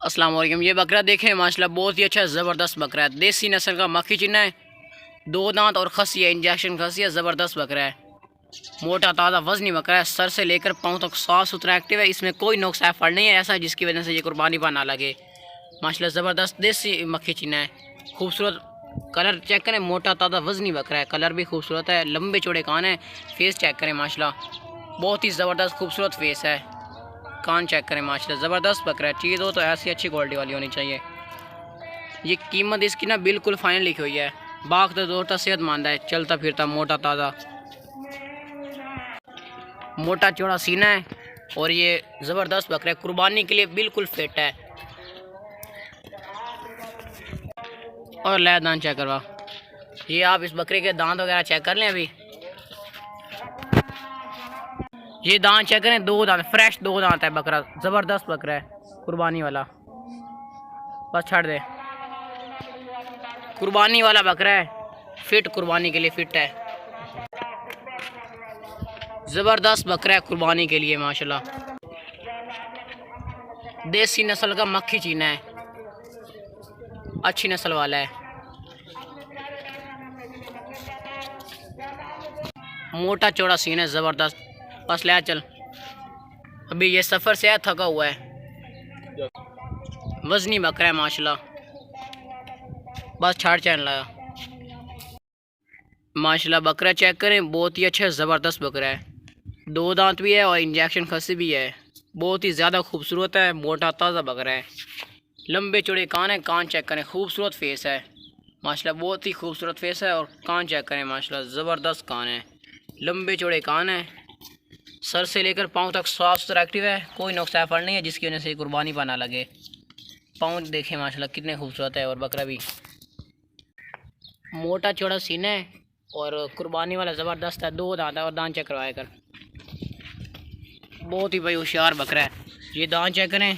अस्सलाम वालेकुम। ये बकरा देखें माशाल्लाह बहुत ही अच्छा ज़बरदस्त बकरा है। देसी नस्ल का मक्खी चिन्ना है, दो दांत और खसी है, इंजेक्शन खसी है, ज़बरदस्त बकरा है। मोटा ताज़ा वजनी बकरा है, सर से लेकर पाँव तक साफ़ सुथरा एक्टिव है। इसमें कोई नुक्स फल नहीं है ऐसा जिसकी वजह से ये कुर्बानी पर ना लगे। माशाल्लाह ज़बरदस्त देसी मक्खी चिन्ना है। खूबसूरत कलर चेक करें, मोटा ताज़ा वजनी बकरा है, कलर भी खूबसूरत है, लंबे चौड़े कान है। फेस चेक करें माशाल्लाह बहुत ही ज़बरदस्त खूबसूरत फेस है। कान चेक करें माशाल्लाह ज़बरदस्त बकरा है। चीज़ हो तो ऐसी अच्छी क्वालिटी वाली होनी चाहिए। ये कीमत इसकी ना बिल्कुल फाइनल लिखी हुई है। बागता दौड़ता सेहतमंद है, चलता फिरता मोटा ताज़ा, मोटा चौड़ा सीना है और ये ज़बरदस्त बकरा है, कुर्बानी के लिए बिल्कुल फिट है। और ले दांत चेक करवा, ये आप इस बकरे के दांत वगैरह चेक कर लें। अभी ये दांत चेक करें, दो दांत फ्रेश, दो दांत है बकरा, ज़बरदस्त बकरा है कुर्बानी वाला। बस छड़ दे, कुर्बानी वाला बकरा है, फिट कुर्बानी के लिए फिट है। ज़बरदस्त बकरा है कुर्बानी के लिए माशाल्लाह। देसी नस्ल का मक्खी चीना है, अच्छी नस्ल वाला है। मोटा चौड़ा सीन है, ज़बरदस्त। बस ले चल, अभी ये सफ़र से थका हुआ है। वजनी बकरा है माशाल्लाह। बस छाड़ चैन लाया माशाल्लाह। बकरा चेक करें, बहुत ही अच्छा ज़बरदस्त बकरा है, दो दांत भी है और इंजेक्शन खसी भी है। बहुत ही ज़्यादा खूबसूरत है, मोटा ताज़ा बकरा है, लंबे चौड़े कान है। कान चेक करें, खूबसूरत फेस है माशाल्लाह, बहुत ही खूबसूरत फेस है। और कान चेक करें माशाल्लाह, ज़बरदस्त कान है, लंबे चौड़े कान है। सर से लेकर पाँव तक साफ सुथरा एक्टिव है, कोई नुक्सा फल नहीं है जिसकी वजह से कुर्बानी पर ना लगे। पाँव देखें माशाल्लाह कितने खूबसूरत है। और बकरा भी मोटा चौड़ा सीना है और कुर्बानी वाला ज़बरदस्त है, दो दांत है। और दांत चेक करवाया कर, बहुत ही भाई होशियार बकरा है। ये दांत चेक करें,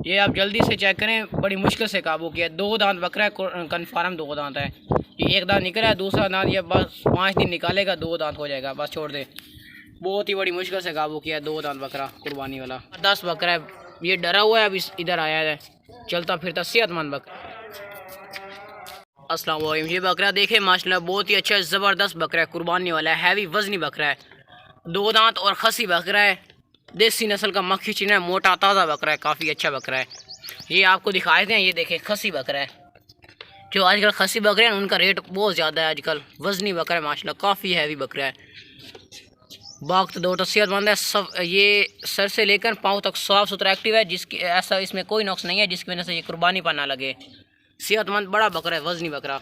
ये आप जल्दी से चेक करें, बड़ी मुश्किल से काबू किया। दो दांत बकरा है, कन्फर्म दो दांत है। ये एक दांत निकला है, दूसरा दांत ये बस 5 दिन निकालेगा, दो दांत हो जाएगा। बस छोड़ दे, बहुत ही बड़ी मुश्किल से काबू किया, दो दांत बकरा कुर्बानी वाला। 10 बकरा है, ये डरा हुआ है, अभी इधर आया है, चलता फिरता सेहतमंद बकरा। अस्सलाम वालेकुम। ये बकरा देखे माशाल्लाह बहुत ही अच्छा ज़बरदस्त बकरा है, कुर्बानी वाला है, हैवी वजनी बकरा है, दो दांत और खसी बकरा है। देसी नस्ल का मक्खी चिन्ह है, मोटा ताज़ा बकरा है, काफ़ी अच्छा बकरा है। ये आपको दिखाए थे, ये देखें खसी बकरा है। जो आजकल खसी बकरे हैं उनका रेट बहुत ज़्यादा है आजकल। वजनी बकरा है माशाल्लाह, काफ़ी हैवी बकरा है, बाग तो दौड़ता सेहतमंद है। सब ये सर से लेकर पाँव तक साफ़ सुथरा एक्टिव है, जिसकी ऐसा इसमें कोई नुक्स नहीं है जिसकी वजह से ये कुर्बानी पर ना लगे। सेहतमंद बड़ा बकरा है, वजनी बकरा,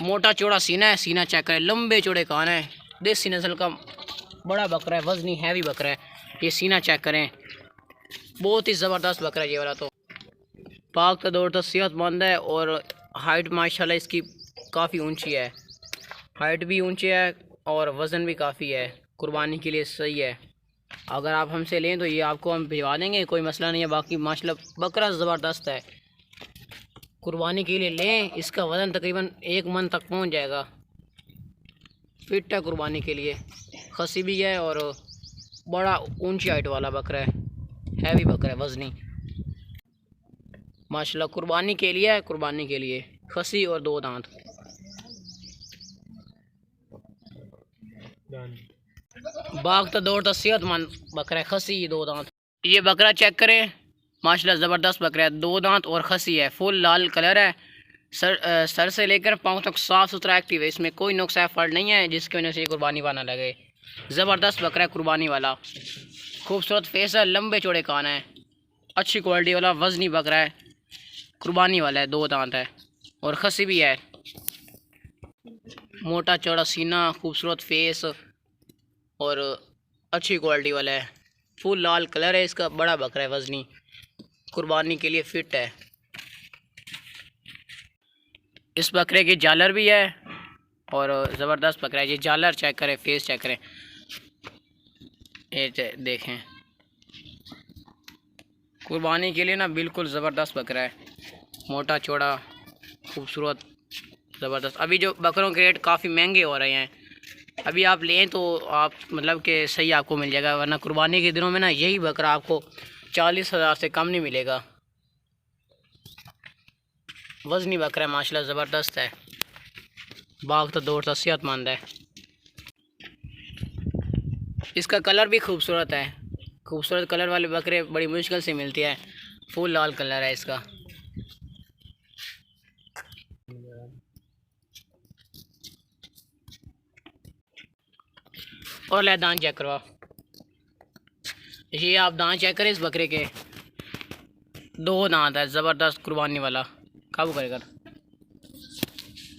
मोटा चौड़ा सीना है, सीना चेक करें, लंबे चौड़े कान है। देसी नस्ल का बड़ा बकरा है, वजनी हैवी बकरा है। ये सीना चेक करें, बहुत ही ज़बरदस्त बकरा है ये वाला। तो भागता दौड़ता सेहतमंद है और हाइट माशाल्लाह इसकी काफ़ी ऊंची है, हाइट भी ऊंची है और वज़न भी काफ़ी है, कुर्बानी के लिए सही है। अगर आप हमसे लें तो ये आपको हम भिजवा देंगे, कोई मसला नहीं है। बाकी माशाल्लाह बकरा ज़बरदस्त है, कुर्बानी के लिए लें। इसका वज़न तकरीबन 1 मन तक पहुंच जाएगा, फिट है कुर्बानी के लिए, खसी भी है और बड़ा ऊंची हाइट वाला बकरा है, हैवी बकरा है, वज़नी माशाल्लाह। कुर्बानी के लिए है, कुर्बानी के लिए खसी और दो दांत। भागता दौड़ता सेहतमंद बकरा है, खसी दो दांत। ये बकरा चेक करें माशाल्लाह, ज़बरदस्त बकरा है, दो दांत और खसी है, फुल लाल कलर है। सर से लेकर पाँव तक साफ़ सुथरा एक्टिव है, इसमें कोई नुक्सा फल नहीं है जिसकी वजह से कुर्बानी पर ना लगे। ज़बरदस्त बकरा है कुर्बानी वाला, खूबसूरत फेस है, लंबे चौड़े कान है, अच्छी क्वालिटी वाला वज़नी बकरा है, कुर्बानी वाला है, दो दांत है और खसी भी है। मोटा चौड़ा सीना, खूबसूरत फेस और अच्छी क्वालिटी वाला है, फुल लाल कलर है इसका, बड़ा बकरा है, वज़नी, कुर्बानी के लिए फ़िट है। इस बकरे की जालर भी है और ज़बरदस्त बकरा है। ये जालर चेक करें, फेस चेक करें, ये देखें, कुर्बानी के लिए ना बिल्कुल ज़बरदस्त बकरा है, मोटा चौड़ा खूबसूरत ज़बरदस्त। अभी जो बकरों के रेट काफ़ी महंगे हो रहे हैं, अभी आप लें तो आप मतलब कि सही आपको मिल जाएगा, वरना कुर्बानी के दिनों में ना यही बकरा आपको 40,000 से कम नहीं मिलेगा। वज़नी बकरा है माशाल्लाह, ज़बरदस्त है, बाग तो दौड़ता सेहतमंद है। इसका कलर भी खूबसूरत है, खूबसूरत कलर वाले बकरे बड़ी मुश्किल से मिलती है। फुल लाल कलर है इसका। और ले दांत चेक करवा, ये आप दांत चेक करें इस बकरे के, 2 दांत है, ज़बरदस्त कुर्बानी वाला। काबू करेगा,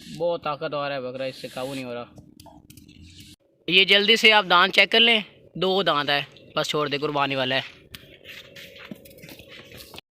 बहुत ताकतवर है बकरा, इससे काबू नहीं हो रहा। ये जल्दी से आप दांत चेक कर लें, 2 दांत है, बस छोड़ दे, कुर्बानी वाला है।